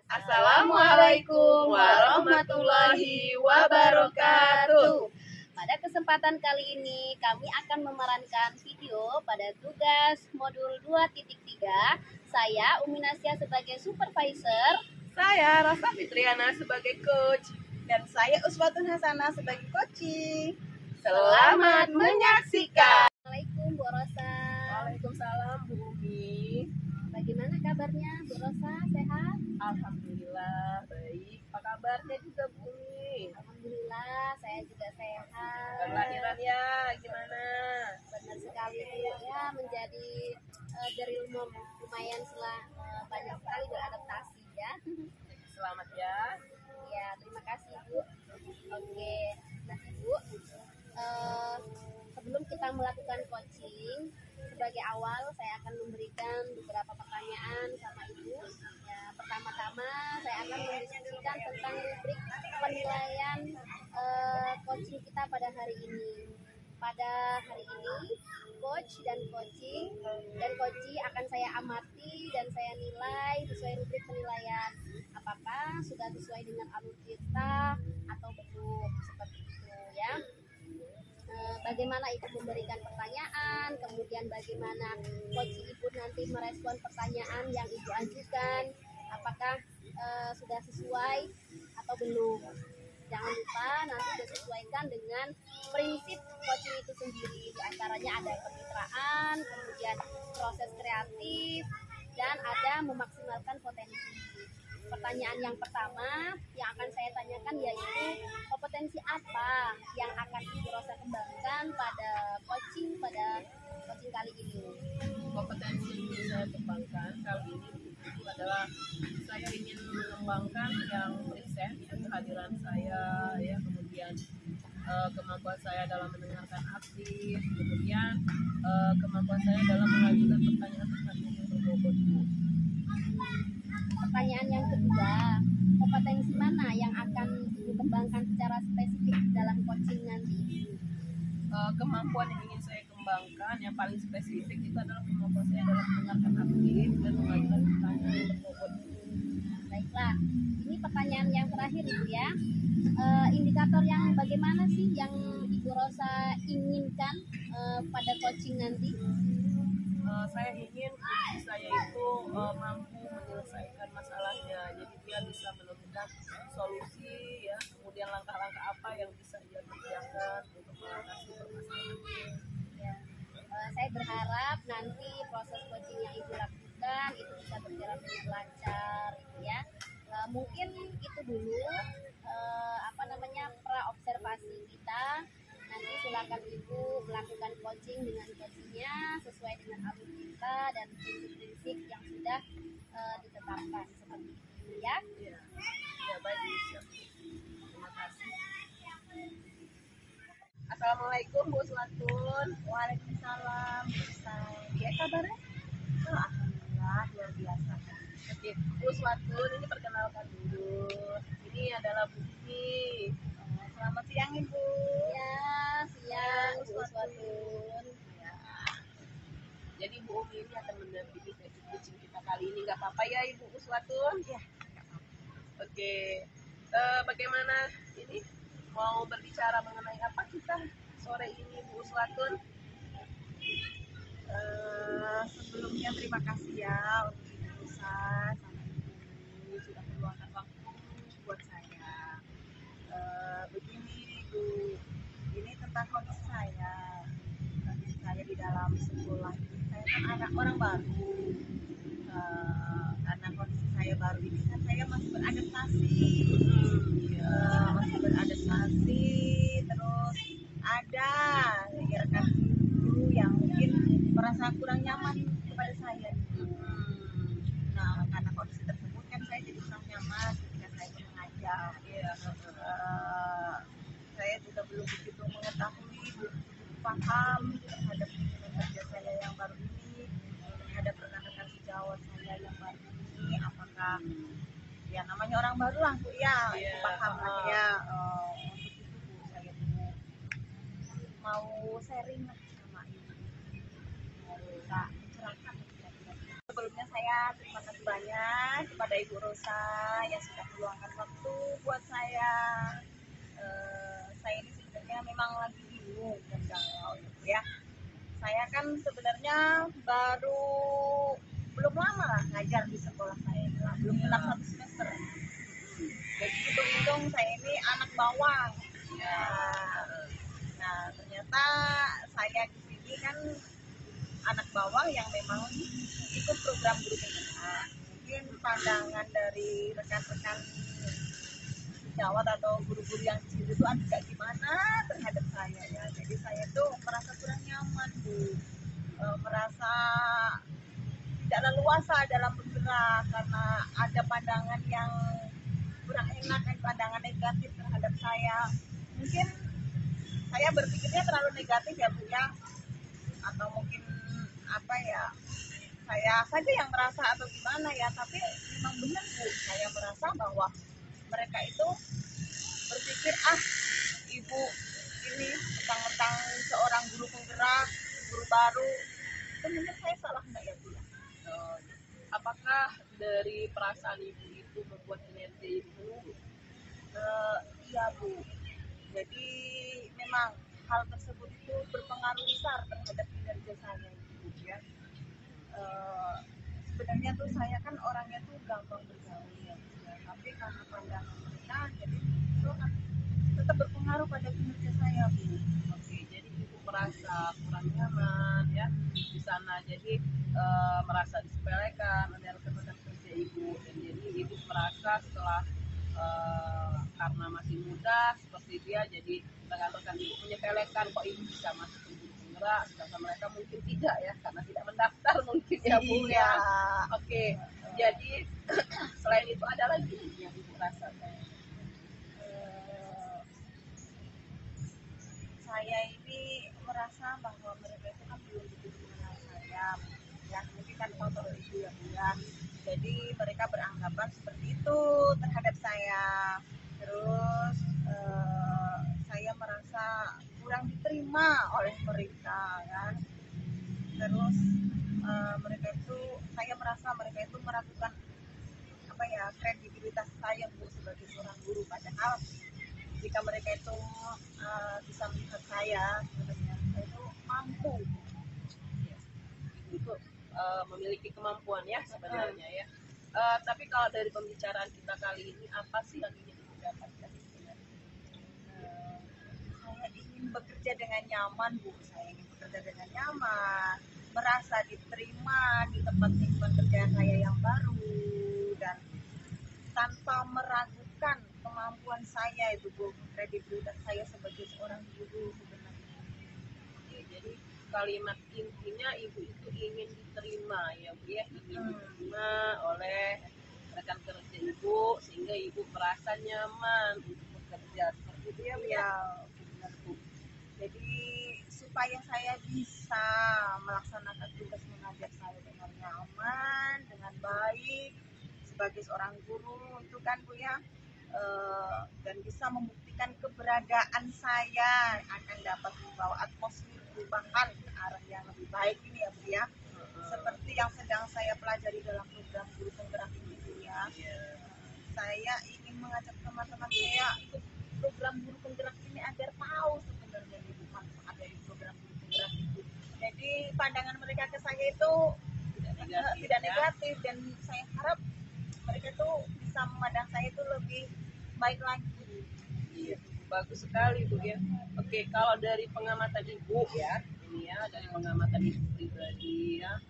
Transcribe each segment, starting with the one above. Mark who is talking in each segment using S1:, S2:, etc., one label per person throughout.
S1: Assalamualaikum warahmatullahi wabarakatuh. Pada kesempatan kali ini kami akan memerankan video pada tugas modul 2.3. Saya Umi Nasya sebagai supervisor,
S2: Saya Rasa Fitriana sebagai coach.
S3: Dan saya Uswatun Hasanah sebagai coaching.
S2: Selamat menyaksikan.
S1: Assalamualaikum Bu Rosa.
S2: Waalaikumsalam Bu Umi.
S1: Bagaimana kabarnya Bu Rosa? Sehat?
S2: Alhamdulillah baik. Apa kabarnya juga Bu Umi?
S1: Alhamdulillah saya juga sehat.
S2: Kelahiran ya gimana?
S1: Benar sekali ya, menjadi dari lumayan setelah banyak sekali beradaptasi ya.
S2: Selamat ya.
S1: Ya, terima kasih Bu. Oke, nah Bu, sebelum kita melakukan coaching, sebagai awal saya akan memberikan beberapa pertanyaan sama Ibu. Ya, pertama-tama saya akan mendiskusikan tentang rubrik penilaian coaching kita pada hari ini. Pada hari ini, coach dan coaching dan coaching akan saya amati dan saya nilai sesuai rubrik penilaian. Apakah sudah sesuai dengan alur kita atau belum, seperti itu ya. Bagaimana Ibu memberikan pertanyaan, kemudian bagaimana coaching Ibu nanti merespon pertanyaan yang Ibu ajukan, apakah sudah sesuai atau belum. Jangan lupa nanti disesuaikan dengan prinsip coaching itu sendiri. Di antaranya ada kemitraan, kemudian proses kreatif, dan ada memaksimalkan potensi. Pertanyaan yang pertama yang akan saya tanyakan yaitu kompetensi apa yang akan Ibu Rosa kembangkan pada coaching kali ini.
S2: Kompetensi yang saya kembangkan kali ini itu adalah saya ingin mengembangkan yang present, kehadiran saya ya, kemudian kemampuan saya dalam mendengarkan aktif, kemudian kemampuan saya dalam mengajukan pertanyaan-pertanyaan yang berbobot.
S1: Pertanyaan yang kedua, kompetensi mana yang akan Ibu kembangkan secara spesifik dalam coaching nanti?
S2: Kemampuan yang ingin saya kembangkan yang paling spesifik itu adalah kemampuan saya dalam mendengarkan aktif dan mengajukan pertanyaan yang berbobot.
S1: Baiklah, ini pertanyaan yang terakhir Ibu ya. Indikator yang bagaimana sih yang Ibu Rosa inginkan pada coaching nanti?
S2: Saya ingin coach saya itu mampu menyelesaikan masalahnya, jadi dia bisa menemukan solusi ya, kemudian langkah-langkah apa yang bisa dia kerjakan untuk mengatasi permasalahan.
S1: Ya, saya berharap nanti proses coaching yang Ibu lakukan itu bisa berjalan dengan lancar ya. Mungkin itu dulu pra-observasi kita. Nanti silakan Ibu melakukan coaching dengan coachingnya sesuai dengan alur kita dan prinsip-prinsip yang sudah ditetapkan seperti itu ya.
S2: Ya baik. Terima kasih. Assalamualaikum Bu Uswatun.
S3: Waalaikumsalam. Dia kabarnya? Alhamdulillah luar biasa.
S2: Oke, Bu Uswatun, ini perkenalkan dulu. Ini adalah Bukti.
S3: Selamat siang Ibu.
S1: Ya, siang Bu Uswatun.
S2: Ya. Jadi Bu Umi ini akan mendampingi sesi coaching kita kali ini. Nggak apa-apa ya Ibu Uswatun?
S3: Ya.
S2: Oke. Bagaimana ini? Mau berbicara mengenai apa kita sore ini Bu Uswatun?
S3: Sebelumnya terima kasih ya untuk Ibu Rosa sama Ibu sudah meluangkan waktu buat saya. Begini Bu, ini tentang kondisi saya di dalam sekolah ini. Saya kan anak orang baru. Karena kondisi saya baru ini kan saya masih beradaptasi. Terus ada rekan guru yang mungkin merasa kurang nyaman kepada saya. Nah, karena kondisi tersebut kan saya jadi kurang nyaman ketika saya mengajar. Saya juga belum begitu mengetahui, belum paham terhadap kerja saya yang baru ini, terhadap rekan-rekan sejawat saya yang baru ini, apakah ya namanya orang baru lah Bu ya, paham lah ya. Untuk itu Bu, saya tuh mau sharing lah sama Ibu, mau minta mencerahkan. Sebelumnya saya terima kasih banyak kepada Ibu Rosa yang sudah meluangkan waktu buat saya. Saya ini sebenarnya memang lagi bingung dan galau gitu ya. Saya kan sebenarnya belum lama lah ngajar di sekolah saya, belum genap 1 semester. Jadi hitung-hitung saya ini anak bawang. Ya. Nah, ternyata saya di sini kan anak bawang yang memang ikut program guru penggerak. Mungkin pandangan dari rekan-rekan sejawat atau guru-guru yang di situ itu agak gimana terhadap saya ya. Jadi saya tuh merasa kurang nyaman, Bu. Merasa tidak leluasa dalam bergerak karena ada pandangan yang kurang enak dan pandangan negatif terhadap saya. Mungkin saya berpikirnya terlalu negatif ya, Bu ya. Atau mungkin apa ya, saya saja yang merasa atau gimana ya, tapi memang benar, Bu, saya merasa bahwa mereka itu berpikir ibu ini tentang seorang guru penggerak, guru baru. Itu menurut saya salah enggak ya, Bu?
S2: Apakah dari perasaan ibu itu membuat kinerja ibu menurun?
S3: Iya, Bu. Jadi memang hal tersebut itu berpengaruh besar terhadap kinerja saya, Bu ya. Sebenarnya tuh saya kan orangnya tuh gampang bergaul ya, tapi karena pandangan mereka jadi itu tetap berpengaruh pada kinerja saya, Bu.
S2: Oke, jadi ibu merasa kurang nyaman ya di sana, jadi merasa disepelekan oleh rekan-rekan kerja ibu, dan jadi ibu merasa setelah karena masih muda seperti dia, jadi rekan-rekan ibu menyepelekan kok ibu bisa masuk ke guru penggerak, sedangkan mereka mungkin tidak ya, karena tidak mendaftar mungkin ya, Bu ya.
S3: Iya.
S2: Oke, jadi selain itu ada lagi yang ibu rasakan?
S3: Saya ini merasa bahwa mereka itu kan belum begitu mengenal saya ya, mungkin kan faktor itu ya, Bu ya. Jadi mereka beranggapan seperti itu terhadap saya. Terus saya merasa kurang diterima oleh mereka kan. Terus saya merasa mereka itu meragukan apa ya, kredibilitas saya, Bu, sebagai seorang guru. Padahal jika mereka itu bisa melihat saya, sebenarnya saya itu mampu.
S2: Itu memiliki kemampuan ya sebenarnya ya. Tapi kalau dari pembicaraan kita kali ini, apa sih yang ingin didapatkan sebenarnya?
S3: Saya ingin bekerja dengan nyaman, Bu. Saya ingin bekerja dengan nyaman, merasa diterima di tempat lingkungan kerja saya yang baru, dan tanpa meragukan kemampuan saya itu, Bu, kredibilitas saya sebagai seorang guru sebenarnya.
S2: Ya, jadi kalimat intinya ibu itu ingin diterima ya, Bu ya, ingin diterima oleh rekan kerja ibu sehingga ibu merasa nyaman untuk bekerja seperti itu ya, Bu ya.
S3: Ya, benar, Bu. Jadi supaya saya bisa melaksanakan tugas mengajar saya dengan nyaman, dengan baik sebagai seorang guru itu kan, Bu ya, dan bisa membuktikan keberadaan saya akan dapat membawa atmosfer perubahan ke arah yang lebih baik ini ya, Bu ya. Seperti yang sedang saya pelajari dalam program guru penggerak ini, Bu ya. Saya ingin mengajak teman-teman saya ikut program guru penggerak ini agar tahu sebenarnya ibu manfaat dari program guru penggerak itu. Jadi pandangan mereka ke saya itu tidak negatif, dan saya harap mereka itu bisa memandang saya itu lebih baik lagi.
S2: Iya, bagus sekali, Bu ya. Oke, kalau dari pengamatan ibu ya, ini ya, dari pengamatan ibu pribadi ya,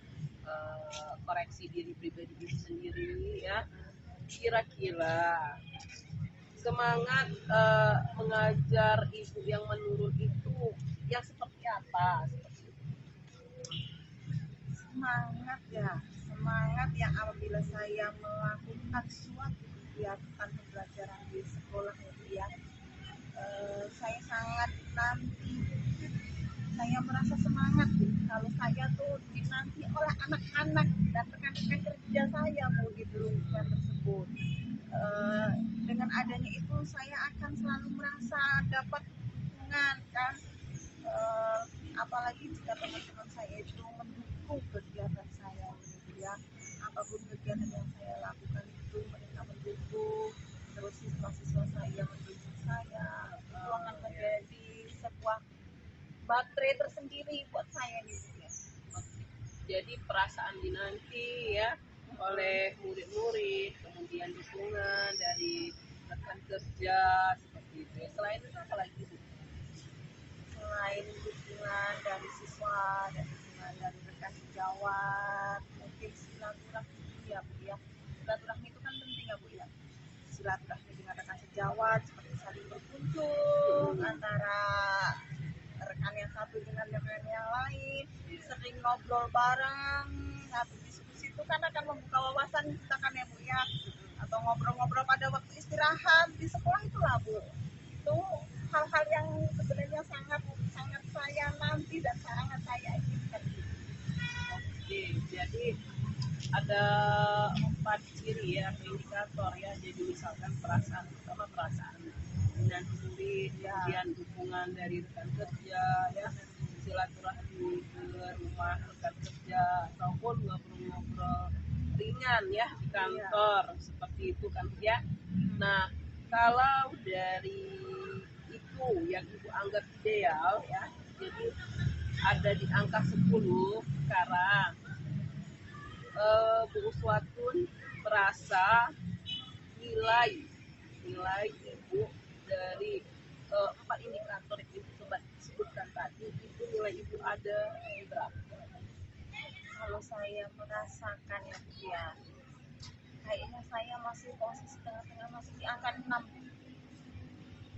S2: koreksi diri pribadi ibu sendiri ya, kira-kira semangat mengajar ibu yang menurun itu yang seperti apa?
S3: Semangat yang apabila saya melakukan suatu kegiatan pembelajaran di sekolah ya, saya sangat nanti, saya merasa semangat kalau saya tuh dinanti oleh anak-anak dan rekan-rekan kerja saya, Bu, di lingkungan tersebut. Dengan adanya itu saya akan selalu merasa dapat dukungan kan. Apalagi jika teman-teman saya itu mendukung kegiatan saya gitu ya, apapun kegiatan yang saya lakukan itu mereka mendukung, terus siswa-siswa saya mendukung saya, itu akan menjadi sebuah baterai tersendiri buat saya nih Bu ya.
S2: Jadi perasaan dinanti ya oleh murid-murid, kemudian dukungan dari rekan kerja seperti itu. Ya, selain itu apa lagi Bu?
S3: Selain dukungan dari siswa dan dukungan dari rekan sejawat, mungkin silaturahmi ya Bu ya. Silaturahmi itu kan penting ya Bu ya. Silaturahmi dengan rekan sejawat seperti saling berkunjung antara rekan yang satu dengan rekan yang lain, sering ngobrol bareng, habis diskusi itu kan akan membuka wawasan kita kan ya Bu ya. Atau ngobrol-ngobrol pada waktu istirahat di sekolah itulah Bu. Itu hal-hal yang sebenarnya sangat sangat saya nanti dan sangat saya inginkan.
S2: Oke, jadi ada 4 ciri ya, indikator ya. Jadi misalkan perasaan, pertama perasaan dan murid, kemudian dukungan dari rekan kerja ya, silaturahmi ke rumah rekan kerja ataupun ngobrol-ngobrol ringan ya di kantor seperti itu kan ya. Nah, kalau dari itu yang Ibu anggap ideal ya, jadi ada di angka 10 sekarang. Bu Uswatun merasa nilai Ibu dari 4 indikator yang Ibu coba sebutkan tadi, itu nilai Ibu ada di berapa?
S3: Kalau saya merasakan ya Bu ya, kayaknya saya masih posisi tengah-tengah, masih di angka 6.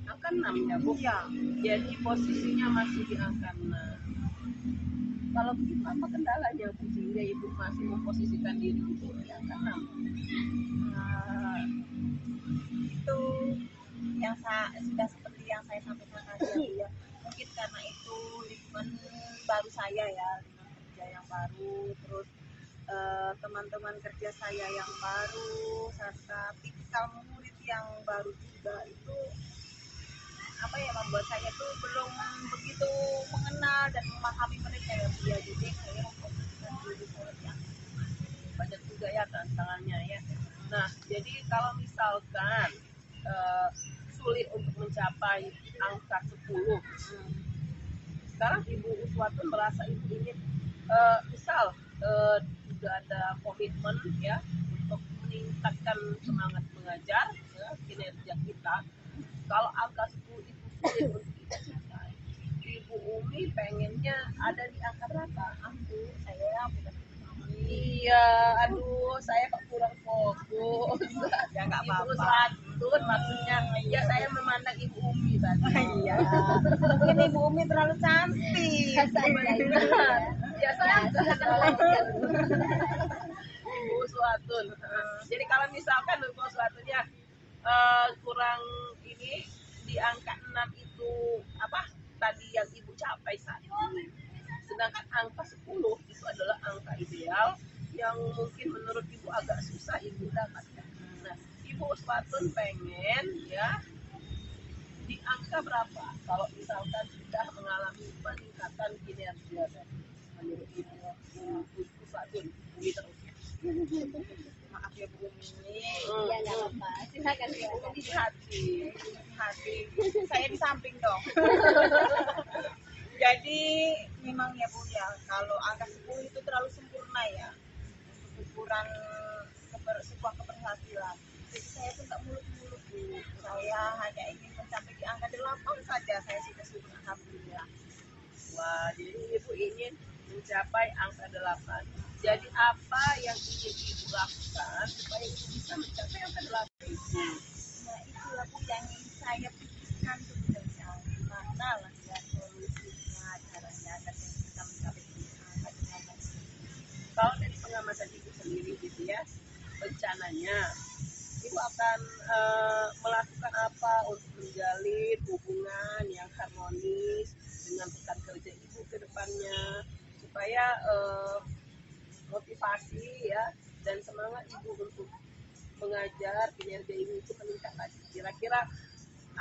S2: Angka 6 ya Bu?
S3: Iya.
S2: Jadi posisinya masih di angka 6. Kalau begitu apa kendalanya Bu sehingga Ibu masih memposisikan diri Ibu di angka 6?
S3: Nah, itu yang sudah seperti yang saya sampaikan tadi ya Bu ya. Mungkin karena itu lingkungan baru saya ya, lingkungan kerja yang baru, terus teman-teman kerja saya yang baru, serta tipikal murid yang baru juga, itu apa ya, membuat saya tuh belum begitu mengenal dan memahami mereka ya Bu ya. Jadi saya memposisikan diri saya di angka.
S2: Banyak juga ya tantangannya ya. Nah, jadi kalau misalkan sulit untuk mencapai angka 10, sekarang Ibu Uswatun merasa Ibu ingin misal juga ada komitmen ya untuk meningkatkan semangat mengajar ya, kinerja kita. Kalau angka 10 itu sulit untuk dicapai, Ibu Umi pengennya ada di angka berapa?
S3: Bu, saya bukan
S2: Iya, aduh, saya kok kurang fokus.
S3: ya nggak
S2: Ibu
S3: apa-apa.
S2: Uswatun maksudnya, ya saya memandang Ibu Umi tadi.
S3: Iya, mungkin Ibu Umi terlalu cantik.
S2: Ya saya silakan lanjutkan. Ibu Uswatun. Jadi kalau misalkan Ibu Uswatun ya kurang ini di angka 6 itu apa tadi yang Ibu capai saat ini. Sedangkan angka 10 itu adalah angka ideal yang mungkin menurut Ibu agak susah Ibu dapatkan. Nah, Ibu Uswatun pengen ya di angka berapa kalau misalkan sudah mengalami peningkatan kinerja menurut Ibu Uswatun gitu.
S3: Maaf ya Bu Umi.
S1: Iya nggak apa-apa, silakan silakan.
S2: Di hati.
S3: Saya di samping dong. Jadi memang ya Bu ya, kalau angka 10 itu terlalu sempurna ya untuk ukuran sebuah keberhasilan. Jadi saya pun tak muluk-muluk Bu. Saya hanya ingin mencapai di angka 8 saja, saya sudah syukur alhamdulillah.
S2: Wah, jadi Ibu ingin mencapai angka 8. Jadi apa yang ingin Ibu lakukan supaya Ibu bisa mencapai angka 8 itu?
S3: Nah itulah Bu yang ingin saya pikirkan sebenarnya. Gimana lah ya solusinya, caranya agar saya bisa mencapai angka 8.
S2: Kalau dari pengamatan Ibu sendiri gitu ya, rencananya Ibu akan melakukan apa untuk menjalin hubungan yang harmonis dengan rekan kerja Ibu ke depannya supaya motivasi ya dan semangat Ibu untuk mengajar kinerja Ibu itu meningkat lagi. Kira-kira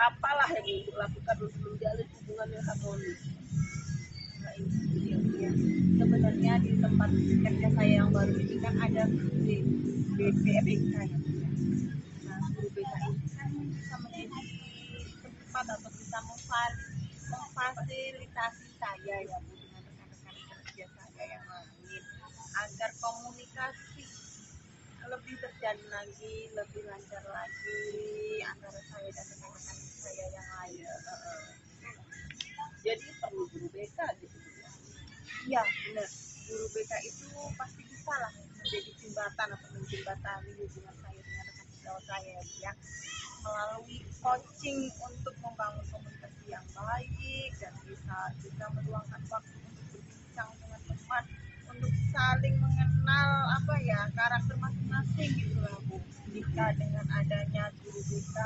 S2: apalah yang Ibu lakukan untuk menjalin hubungan yang harmonis?
S3: Nah, itu dia. Sebenarnya di tempat kerja saya yang baru ini kan ada BPK ya. Nah, guru BK ini kan bisa menjadi tempat atau bisa memfasilitasi saya ya Bu dengan rekan-rekan kerja saya yang lain agar komunikasi lebih terjalin lagi, lebih lancar lagi antara saya dan rekan-rekan saya yang lain.
S2: Jadi perlu guru BK gitu ya.
S3: Iya, benar. Guru BK itu pasti bisa lah menjadi jembatan atau menjembatani hubungan saya dengan rekan sejawat saya ya, melalui coaching untuk membangun komunikasi yang baik dan bisa juga meluangkan waktu untuk berbincang dengan teman untuk saling mengenal apa ya karakter masing-masing gitu lah Bu. Jika dengan adanya guru BK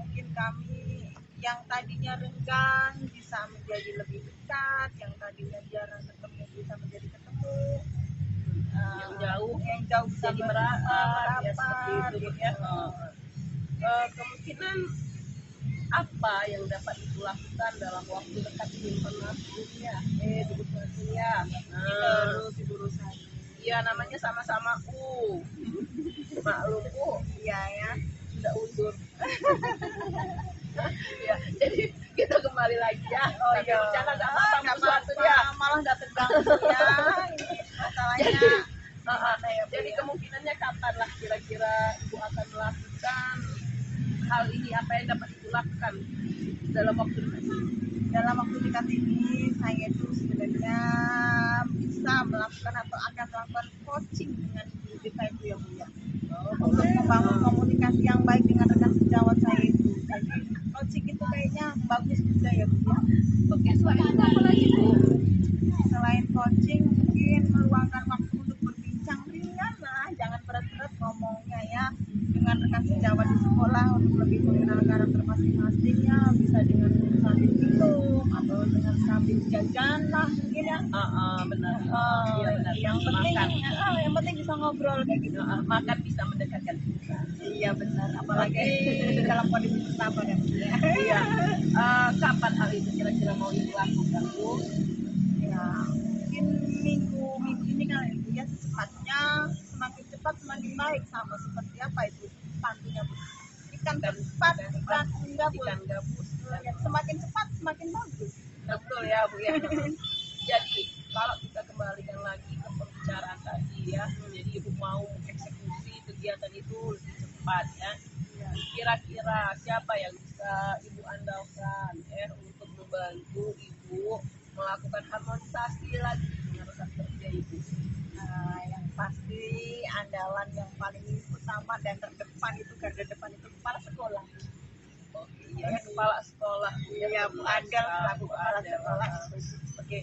S3: mungkin kami yang tadinya renggang bisa menjadi lebih dekat, yang tadinya jarang ketemu bisa menjadi ketemu,
S2: yang jauh
S3: bisa
S2: jadi merapat ya seperti
S3: merapat
S2: itu
S3: gitu.
S2: ya. Kemungkinan apa yang dapat ibu lakukan dalam waktu dekat ini pernah sebelumnya duduk kuliah
S3: Ibu saya.
S2: iya namanya sama-sama maklum
S3: Iya ya.
S2: sudah undur. Ya, jadi kita kembali lagi ya.
S3: Oh iya.
S2: Jangan nggak apa-apa sesuatu ya.
S3: Malah nggak terganggu ya. Ini masalahnya.
S2: Jadi kemungkinannya kapan lah kira-kira ibu akan melakukan hal ini, apa yang dapat ibu lakukan dalam waktu dekat?
S3: Dalam waktu dekat ini saya itu sebenarnya bisa melakukan atau akan melakukan coaching dengan guru kita itu ya Bu ya. Untuk membangun komunikasi yang baik dengan rekan sejawat saya itu. Jadi coaching itu kayaknya bagus juga ya Bu ya.
S2: Oke, selain itu apa lagi Bu?
S3: Selain coaching mungkin meluangkan waktu untuk berbincang ringan lah, jangan berat-berat ngomongnya ya dengan rekan sejawat di sekolah untuk lebih mengenal karakter masing-masing ya, bisa dengan sambil minum atau dengan sambil jajan lah mungkin ya.
S2: Benar. Iya benar.
S3: Yang penting bisa ngobrol kayak gitu.
S2: Makan bisa mendekatkan kita.
S3: Iya benar, apalagi dalam kondisi bersabar ya.
S2: Iya. Kapan hal itu kira-kira mau ibu lakukan Bu?
S3: Ya mungkin minggu ini kali ya, secepatnya, semakin cepat semakin baik, sama seperti apa itu pantunya Bu, ikan cepat ikan gabus ya, semakin cepat semakin bagus.
S2: Betul ya Bu ya. Jadi kalau kita kembalikan lagi ke pembicaraan tadi ya, jadi ibu mau eksekusi kegiatan itu lebih cepat ya. Kira-kira siapa yang bisa ibu andalkan untuk membantu ibu melakukan harmonisasi lagi dengan rekan kerja ibu?
S3: Nah, yang pasti andalan yang paling utama dan terdepan itu garda depan itu kepala sekolah.
S2: Oke, ya kepala sekolah
S3: Ya Bu Adel selaku kepala sekolah.
S2: Oke.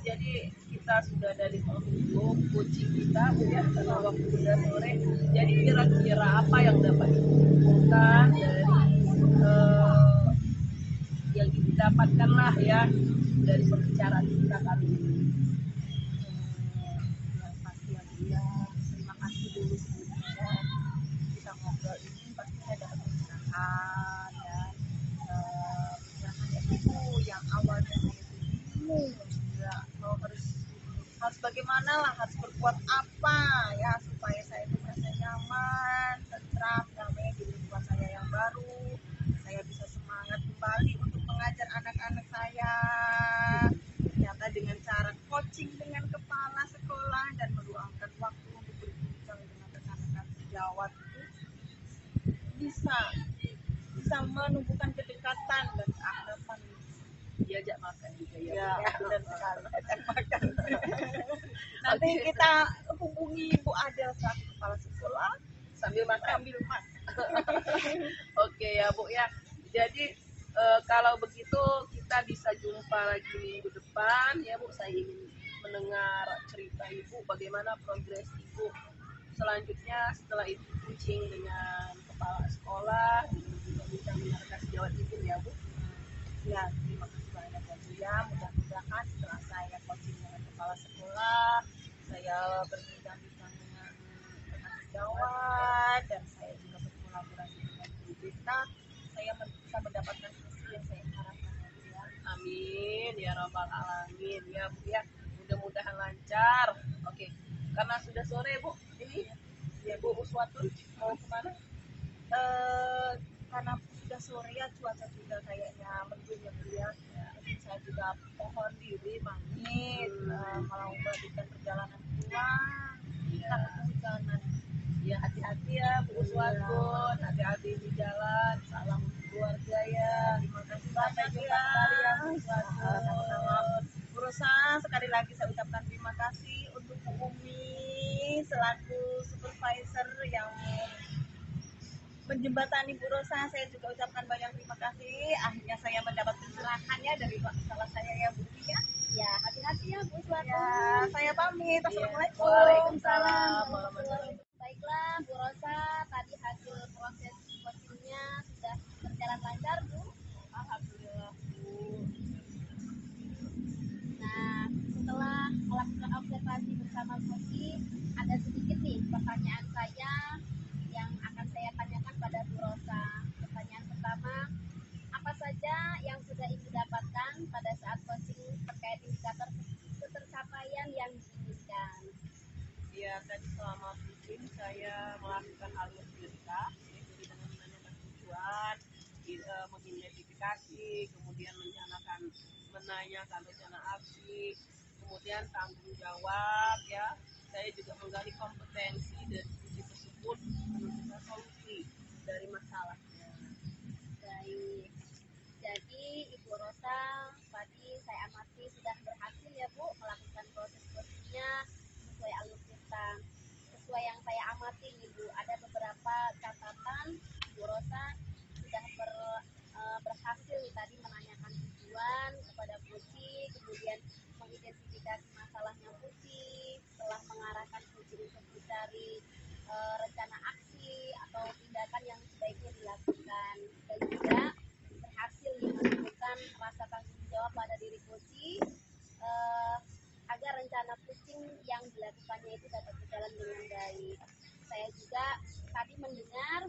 S2: Jadi kita sudah dari penghujung coaching kita ya karena waktu sudah sore. Jadi kira-kira apa yang dapat dilakukan dari yang didapatkan lah ya dari pembicaraan kita kali ini?
S3: Yang pasti ya terima kasih dulu sebelumnya kita ngobrol ini, pasti saya dapat pencerahan ya, pencerahan itu yang awalnya saya bingung nggak mau harus bagaimana lah, harus berbuat apa ya supaya saya itu merasa nyaman, tentram, damai di lingkungan saya yang baru, saya bisa semangat kembali untuk mengajar anak-anak saya. Ternyata dengan cara coaching dengan kepala sekolah dan meluangkan waktu untuk berbincang dengan rekan-rekan sejawat itu bisa menumbuhkan kedekatan dan keakraban.
S2: Diajak makan juga ya.
S3: Ya, benar sekali. Diajak makan. Nanti kita hubungi Bu Adel selaku kepala sekolah
S2: sambil makan. Oke ya Bu ya. Jadi kalau begitu kita bisa jumpa lagi minggu depan ya Bu. Saya ingin mendengar cerita Ibu bagaimana progres Ibu selanjutnya setelah Ibu coaching dengan kepala sekolah, juga bisa mendengarkan sejawat Ibu ya Bu.
S3: Ya, terima kasih banyak ya Bu ya. Mudah-mudahan setelah saya coaching dengan kepala sekolah, saya berbincang-bincang dengan rekan sejawat dan saya juga berkolaborasi dengan guru kita, saya bisa mendapatkan hasil yang saya harapkan ya Bu ya.
S2: Amin ya rabbal alamin ya Bu ya. Mudah-mudahan lancar. Oke, karena sudah sore Bu, ini ya Bu Uswatun mau kemana?
S3: Karena sudah sore ya, cuaca juga kayaknya mendung ya Bu ya. Jadi saya juga mohon diri pamit, mau melanjutkan perjalanan pulang. Takut kehujanan.
S2: Ya hati-hati ya Bu Uswatun, hati-hati di jalan, salam untuk keluarga ya.
S3: Terima kasih
S2: Sampai
S3: banyak
S2: jumpa
S3: ya.
S2: kembali ya Bu Uswatun.
S3: Sama-sama Bu Rosa, sekali lagi saya ucapkan terima kasih untuk Bu Umi selaku supervisor yang menjembatani Bu Rosa. Saya juga ucapkan banyak terima kasih. Akhirnya saya mendapat pencerahannya dari salah saya ya Bu Umi ya.
S1: Ya, hati-hati ya Bu Suatu.
S3: Ya, saya pamit. Assalamualaikum.
S2: Waalaikumsalam warahmatullahi wabarakatuh.
S1: Baiklah Bu Rosa, tadi hasil proses coachingnya sudah berjalan lancar Bu.
S2: Alhamdulillah Bu.
S1: Nah, setelah melakukan observasi bersama coaching, ada sedikit nih pertanyaan saya yang akan saya tanyakan pada Bu Rosa. Pertanyaan pertama, apa saja yang sudah Ibu dapatkan pada saat coaching terkait indikator ketercapaian yang diinginkan?
S2: Ya, tadi selama meeting saya melakukan alur prioritas, yaitu dengan menanyakan tujuan, mengidentifikasi, kemudian menanyakan rencana aksi, kemudian tanggung jawab ya. Saya juga menggali kompetensi dari sisi tersebut menentukan solusi dari masalahnya.
S1: Baik. Jadi Ibu Rosa tadi saya amati sudah berhasil ya Bu melakukan proses coachingnya sesuai alur cerita. Sesuai yang saya amati nih Bu, ada beberapa catatan Ibu Rosa sudah berhasil nih tadi menanyakan tujuan kepada Putih, kemudian mengidentifikasi masalahnya Putih, setelah mengarahkan Putih untuk mencari rencana aksi atau tindakan yang sebaiknya dilakukan, dan juga berhasil menemukan rasa tanggung jawab pada diri Putih agar rencana kucing yang dilakukannya itu dapat berjalan dengan baik. Saya juga tadi mendengar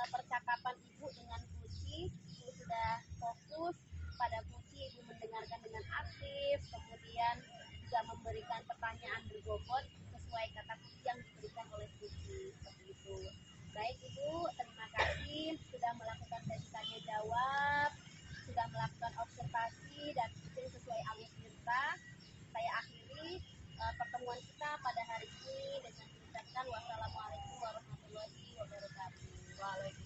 S1: percakapan Ibu dengan Putih, Ibu sudah fokus pada Putih, Ibu mendengarkan dengan aktif, kemudian juga memberikan pertanyaan berbobot sesuai kata kunci yang diberikan oleh Putih, seperti itu. Baik Ibu, terima kasih sudah melakukan sesi tanya jawab, sudah melakukan observasi dan kucing sesuai alur cerita. Saya akhiri pertemuan kita pada hari ini dengan mengucapkan wassalamualaikum warahmatullahi wabarakatuh.
S2: Waalaikumsalam.